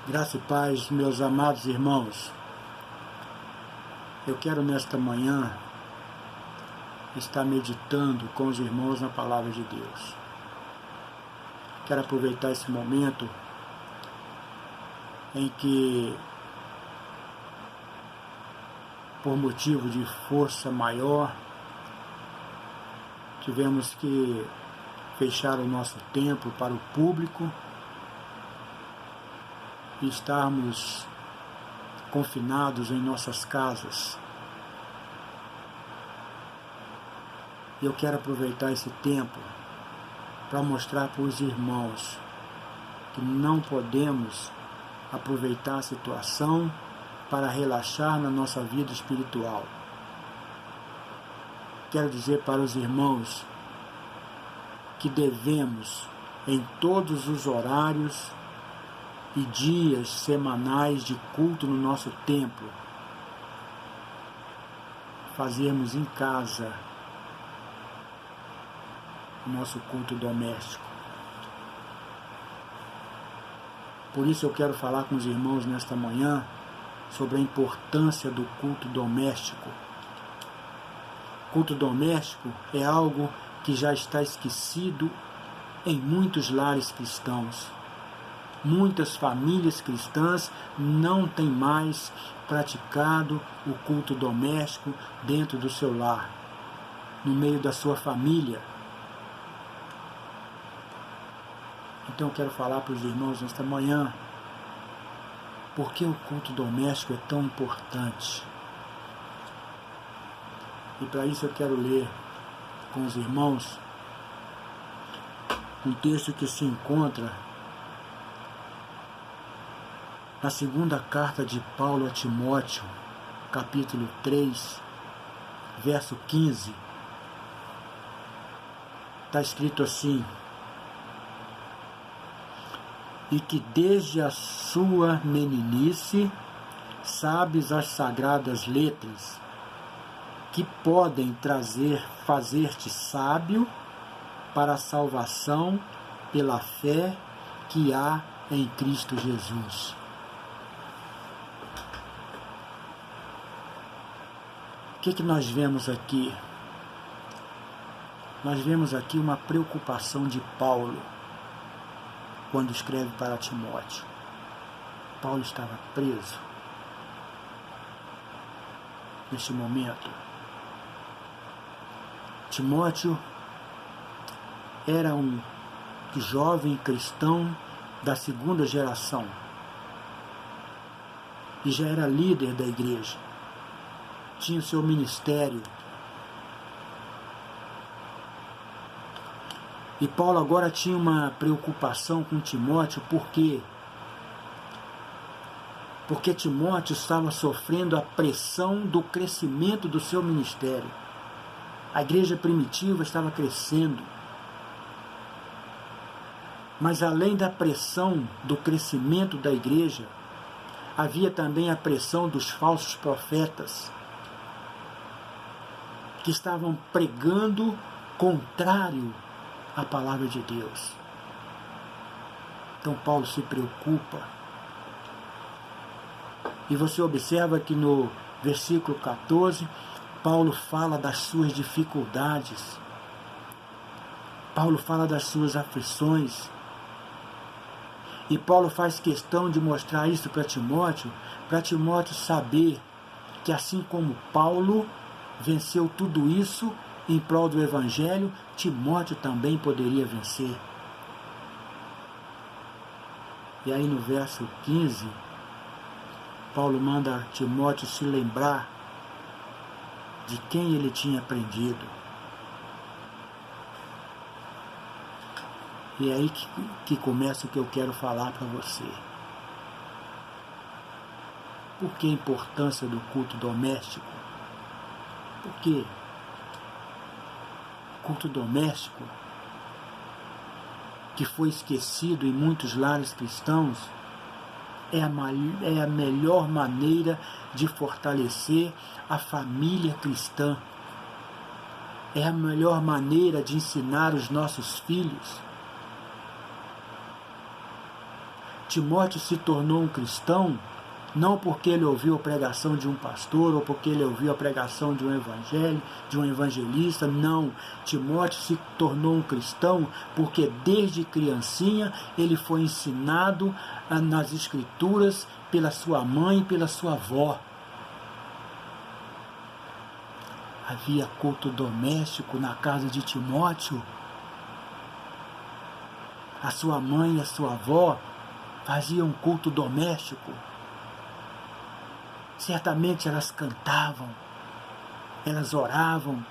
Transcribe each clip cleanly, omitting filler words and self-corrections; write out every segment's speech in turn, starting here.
Graça e paz, meus amados irmãos. Eu quero nesta manhã estar meditando com os irmãos na Palavra de Deus. Quero aproveitar esse momento em que, por motivo de força maior, tivemos que fechar o nosso templo para o público e estarmos confinados em nossas casas. Eu quero aproveitar esse tempo para mostrar para os irmãos que não podemos aproveitar a situação para relaxar na nossa vida espiritual. Quero dizer para os irmãos que devemos, em todos os horários e dias semanais de culto no nosso templo, fazermos em casa o nosso culto doméstico. Por isso eu quero falar com os irmãos nesta manhã sobre a importância do culto doméstico. Culto doméstico é algo que já está esquecido em muitos lares cristãos. Muitas famílias cristãs não têm mais praticado o culto doméstico dentro do seu lar, no meio da sua família. Então eu quero falar para os irmãos nesta manhã por que o culto doméstico é tão importante. E para isso eu quero ler com os irmãos um texto que se encontra na segunda carta de Paulo a Timóteo, capítulo 3, verso 15, está escrito assim: e que desde a sua meninice sabes as sagradas letras, que podem fazer-te sábio para a salvação pela fé que há em Cristo Jesus. O que nós vemos aqui? Nós vemos aqui uma preocupação de Paulo quando escreve para Timóteo. Paulo estava preso neste momento. Timóteo era um jovem cristão da segunda geração e já era líder da igreja. Tinha o seu ministério. E Paulo agora tinha uma preocupação com Timóteo, por quê? Porque Timóteo estava sofrendo a pressão do crescimento do seu ministério. A igreja primitiva estava crescendo. Mas além da pressão do crescimento da igreja, havia também a pressão dos falsos profetas, que estavam pregando contrário à palavra de Deus. Então Paulo se preocupa. E você observa que no versículo 14, Paulo fala das suas dificuldades. Paulo fala das suas aflições. E Paulo faz questão de mostrar isso para Timóteo saber que assim como Paulo venceu tudo isso em prol do Evangelho, Timóteo também poderia vencer. E aí no verso 15, Paulo manda Timóteo se lembrar de quem ele tinha aprendido. E é aí que começa o que eu quero falar para você. Por que a importância do culto doméstico? Por quê? Culto doméstico, que foi esquecido em muitos lares cristãos, é a melhor maneira de fortalecer a família cristã. É a melhor maneira de ensinar os nossos filhos Timóteo se tornou um cristão não porque ele ouviu a pregação de um pastor ou porque ele ouviu a pregação de um evangelista, não. Timóteo se tornou um cristão porque desde criancinha ele foi ensinado nas Escrituras pela sua mãe e pela sua avó. Havia culto doméstico na casa de Timóteo. A sua mãe e a sua avó faziam culto doméstico. Certamente elas cantavam, elas oravam,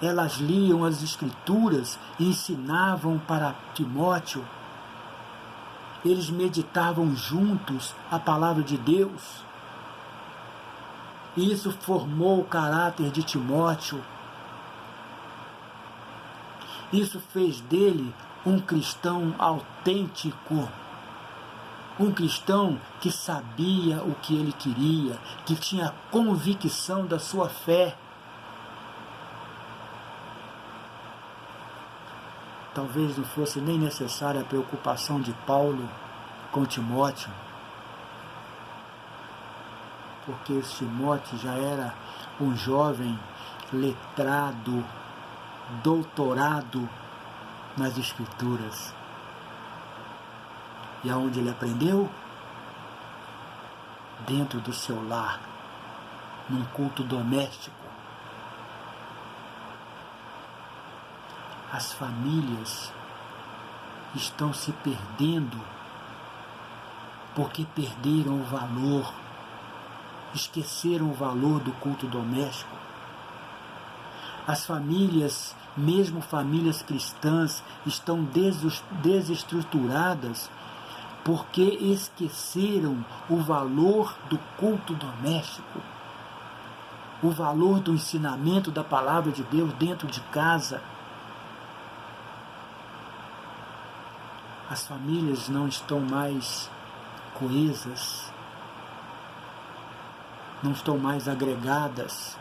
elas liam as Escrituras e ensinavam para Timóteo. Eles meditavam juntos a palavra de Deus. E isso formou o caráter de Timóteo. Isso fez dele um cristão autêntico. Um cristão que sabia o que ele queria, que tinha convicção da sua fé. Talvez não fosse nem necessária a preocupação de Paulo com Timóteo, porque Timóteo já era um jovem letrado, doutorado nas Escrituras. E aonde ele aprendeu? Dentro do seu lar, num culto doméstico. As famílias estão se perdendo porque perderam o valor, esqueceram o valor do culto doméstico. As famílias, mesmo famílias cristãs, estão desestruturadas porque esqueceram o valor do culto doméstico, o valor do ensinamento da palavra de Deus dentro de casa. As famílias não estão mais coesas, não estão mais agregadas.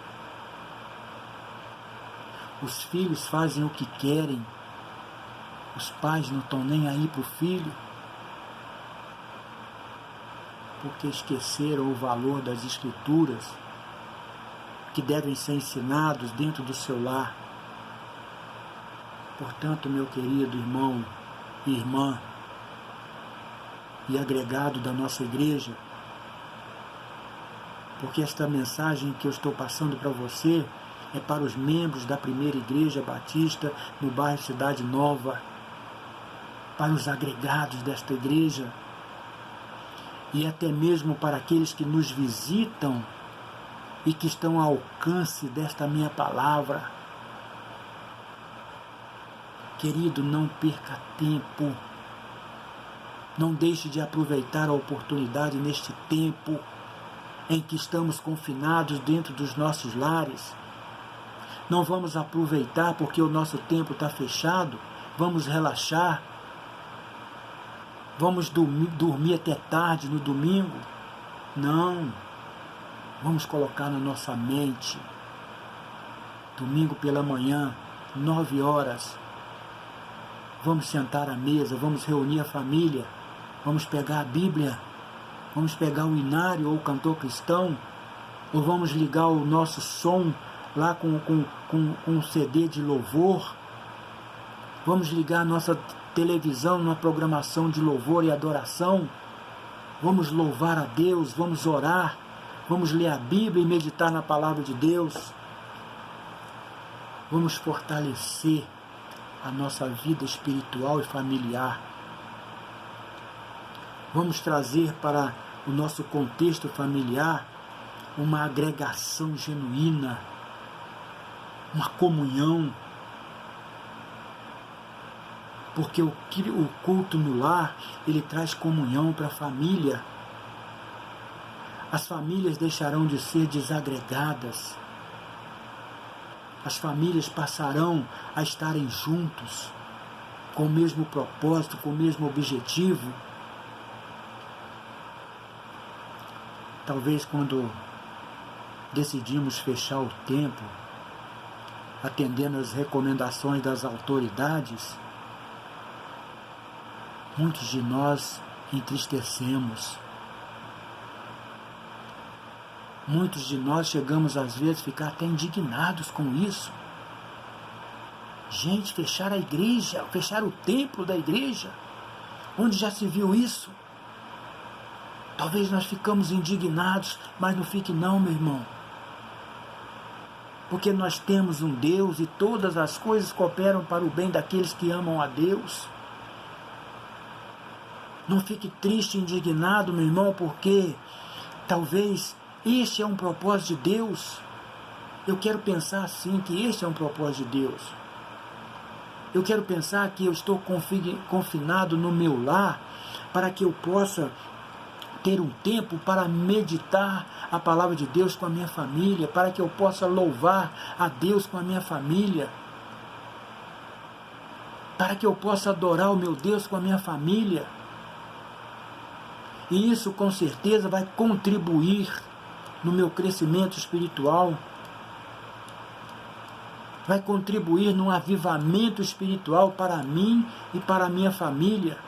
Os filhos fazem o que querem, os pais não estão nem aí para o filho, porque esqueceram o valor das Escrituras, que devem ser ensinados dentro do seu lar. Portanto, meu querido irmão e irmã, e agregado da nossa igreja, porque esta mensagem que eu estou passando para você é para os membros da primeira igreja batista no bairro Cidade Nova, para os agregados desta igreja, e até mesmo para aqueles que nos visitam e que estão ao alcance desta minha palavra. Querido, não perca tempo. Não deixe de aproveitar a oportunidade neste tempo em que estamos confinados dentro dos nossos lares. Não vamos aproveitar porque o nosso tempo está fechado. Vamos relaxar. Vamos dormir até tarde no domingo. Não. Vamos colocar na nossa mente. Domingo pela manhã, 9 horas. Vamos sentar à mesa, vamos reunir a família. Vamos pegar a Bíblia. Vamos pegar o inário ou o cantor cristão. Ou vamos ligar o nosso som lá com um CD de louvor. Vamos ligar a nossa televisão numa programação de louvor e adoração. Vamos louvar a Deus, vamos orar, vamos ler a Bíblia e meditar na palavra de Deus. Vamos fortalecer a nossa vida espiritual e familiar. Vamos trazer para o nosso contexto familiar uma agregação genuína, uma comunhão. Porque o culto no lar, ele traz comunhão para a família. As famílias deixarão de ser desagregadas. As famílias passarão a estarem juntos, com o mesmo propósito, com o mesmo objetivo. Talvez quando decidimos fechar o templo, atendendo às recomendações das autoridades, muitos de nós entristecemos. Muitos de nós chegamos às vezes a ficar até indignados com isso. Gente, fechar a igreja, fechar o templo da igreja, onde já se viu isso? Talvez nós ficamos indignados, mas não fique não, meu irmão. Porque nós temos um Deus e todas as coisas cooperam para o bem daqueles que amam a Deus. Não fique triste e indignado, meu irmão, porque talvez este é um propósito de Deus. Eu quero pensar assim, que este é um propósito de Deus. Eu quero pensar que eu estou confinado no meu lar para que eu possa ter um tempo para meditar a palavra de Deus com a minha família, para que eu possa louvar a Deus com a minha família, para que eu possa adorar o meu Deus com a minha família. E isso com certeza vai contribuir no meu crescimento espiritual, vai contribuir num avivamento espiritual para mim e para a minha família.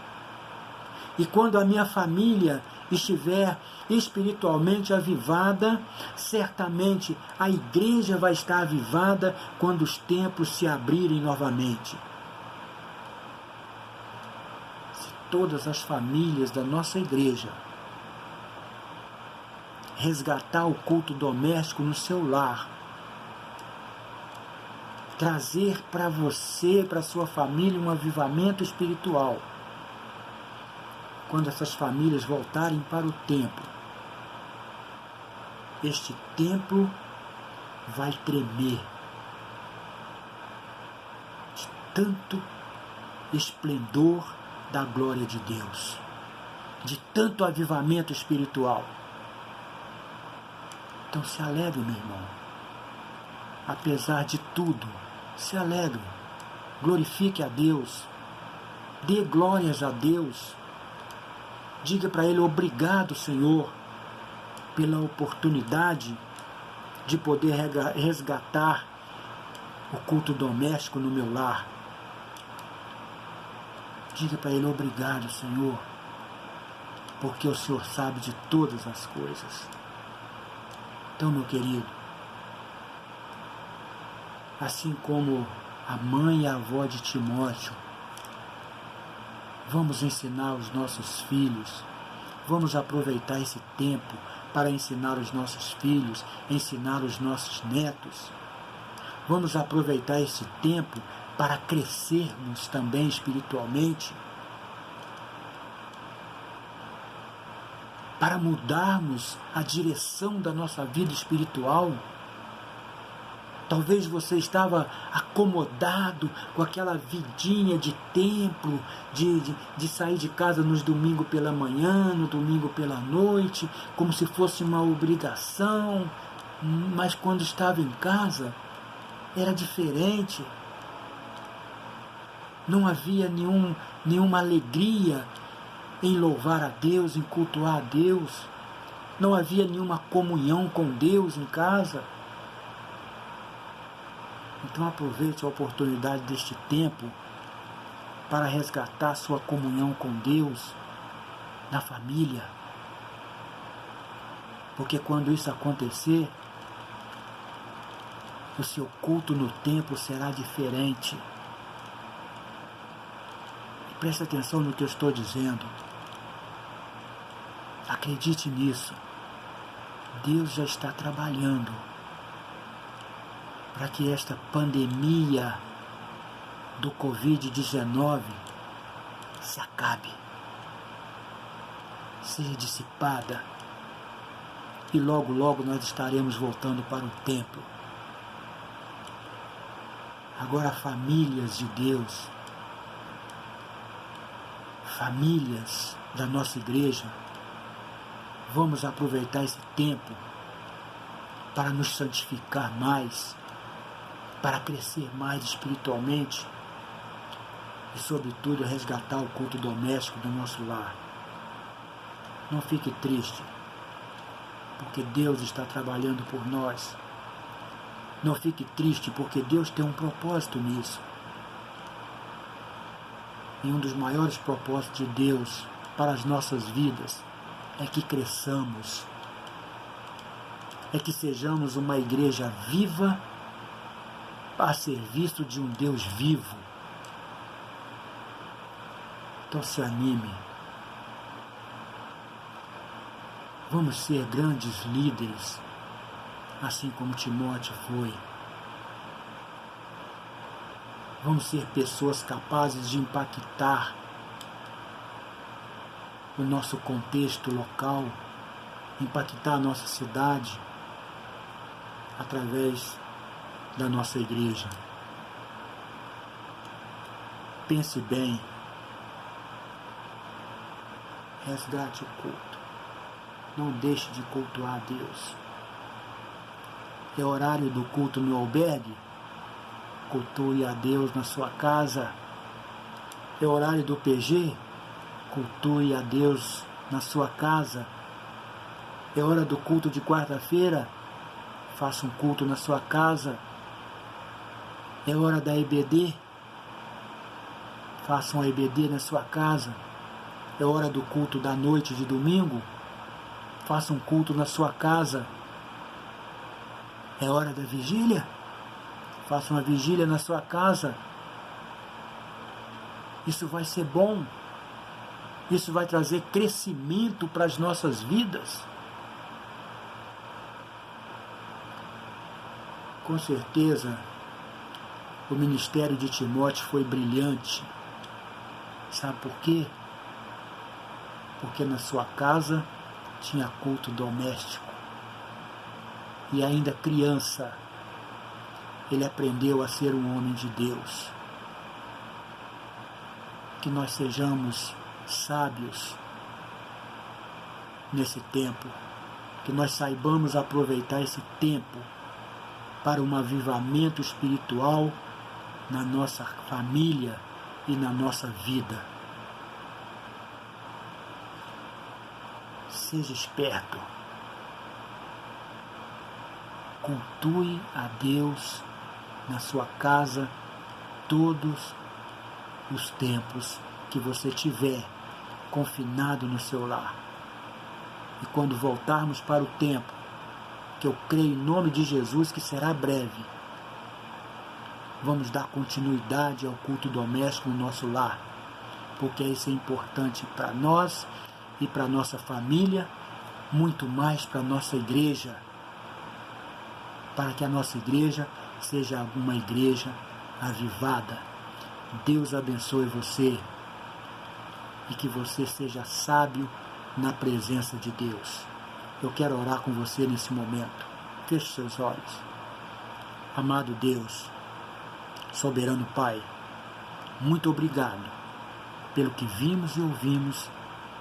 E quando a minha família estiver espiritualmente avivada, certamente a igreja vai estar avivada quando os templos se abrirem novamente. Se todas as famílias da nossa igreja resgatar o culto doméstico no seu lar, trazer para você, para a sua família, um avivamento espiritual, quando essas famílias voltarem para o templo, este templo vai tremer de tanto esplendor da glória de Deus, de tanto avivamento espiritual. Então se alegre, meu irmão. Apesar de tudo, se alegre. Glorifique a Deus. Dê glórias a Deus. Diga para Ele: obrigado, Senhor, pela oportunidade de poder resgatar o culto doméstico no meu lar. Diga para Ele: obrigado, Senhor, porque o Senhor sabe de todas as coisas. Então, meu querido, assim como a mãe e a avó de Timóteo, vamos ensinar os nossos filhos, vamos aproveitar esse tempo para ensinar os nossos filhos, ensinar os nossos netos. Vamos aproveitar esse tempo para crescermos também espiritualmente, para mudarmos a direção da nossa vida espiritual. Talvez você estava acomodado com aquela vidinha de templo, de sair de casa nos domingos pela manhã, no domingo pela noite, como se fosse uma obrigação, mas quando estava em casa era diferente. Não havia nenhuma alegria em louvar a Deus, em cultuar a Deus. Não havia nenhuma comunhão com Deus em casa. Então aproveite a oportunidade deste tempo para resgatar sua comunhão com Deus na família. Porque quando isso acontecer, o seu culto no templo será diferente. E preste atenção no que eu estou dizendo. Acredite nisso. Deus já está trabalhando para que esta pandemia do Covid-19 se acabe, seja dissipada, e logo, logo nós estaremos voltando para o templo. Agora, famílias de Deus, famílias da nossa igreja, vamos aproveitar esse tempo para nos santificar mais, para crescer mais espiritualmente e, sobretudo, resgatar o culto doméstico do nosso lar. Não fique triste, porque Deus está trabalhando por nós. Não fique triste, porque Deus tem um propósito nisso. E um dos maiores propósitos de Deus para as nossas vidas é que cresçamos, é que sejamos uma igreja viva a serviço de um Deus vivo. Então se anime. Vamos ser grandes líderes, assim como Timóteo foi. Vamos ser pessoas capazes de impactar o nosso contexto local, impactar a nossa cidade através da nossa igreja. Pense bem. Resgate o culto. Não deixe de cultuar a Deus. É horário do culto no albergue? Cultue a Deus na sua casa. É horário do PG? Cultue a Deus na sua casa. É hora do culto de quarta-feira? Faça um culto na sua casa. É hora da EBD? Faça um EBD na sua casa. É hora do culto da noite de domingo? Faça um culto na sua casa. É hora da vigília? Faça uma vigília na sua casa. Isso vai ser bom. Isso vai trazer crescimento para as nossas vidas. Com certeza, o ministério de Timóteo foi brilhante. Sabe por quê? Porque na sua casa tinha culto doméstico. E ainda criança, ele aprendeu a ser um homem de Deus. Que nós sejamos sábios nesse tempo. Que nós saibamos aproveitar esse tempo para um avivamento espiritual na nossa família e na nossa vida. Seja esperto. Cultue a Deus na sua casa todos os tempos que você tiver confinado no seu lar. E quando voltarmos para o tempo, que eu creio em nome de Jesus que será breve, vamos dar continuidade ao culto doméstico no nosso lar, porque isso é importante para nós e para a nossa família, muito mais para a nossa igreja, para que a nossa igreja seja uma igreja avivada. Deus abençoe você e que você seja sábio na presença de Deus. Eu quero orar com você nesse momento. Feche seus olhos. Amado Deus, soberano Pai, muito obrigado pelo que vimos e ouvimos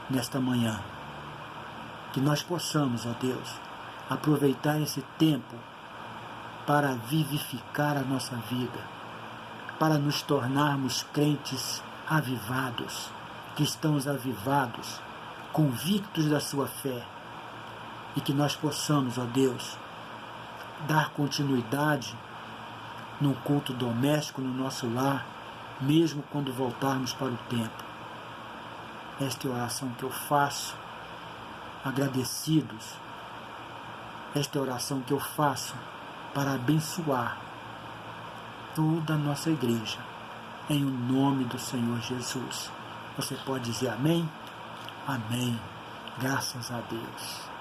nesta manhã. Que nós possamos, ó Deus, aproveitar esse tempo para vivificar a nossa vida, para nos tornarmos crentes avivados, cristãos avivados, convictos da sua fé, e que nós possamos, ó Deus, dar continuidade num culto doméstico no nosso lar, mesmo quando voltarmos para o templo. Esta é a oração que eu faço, agradecidos. Esta é a oração que eu faço para abençoar toda a nossa igreja, em o nome do Senhor Jesus. Você pode dizer amém? Amém. Graças a Deus.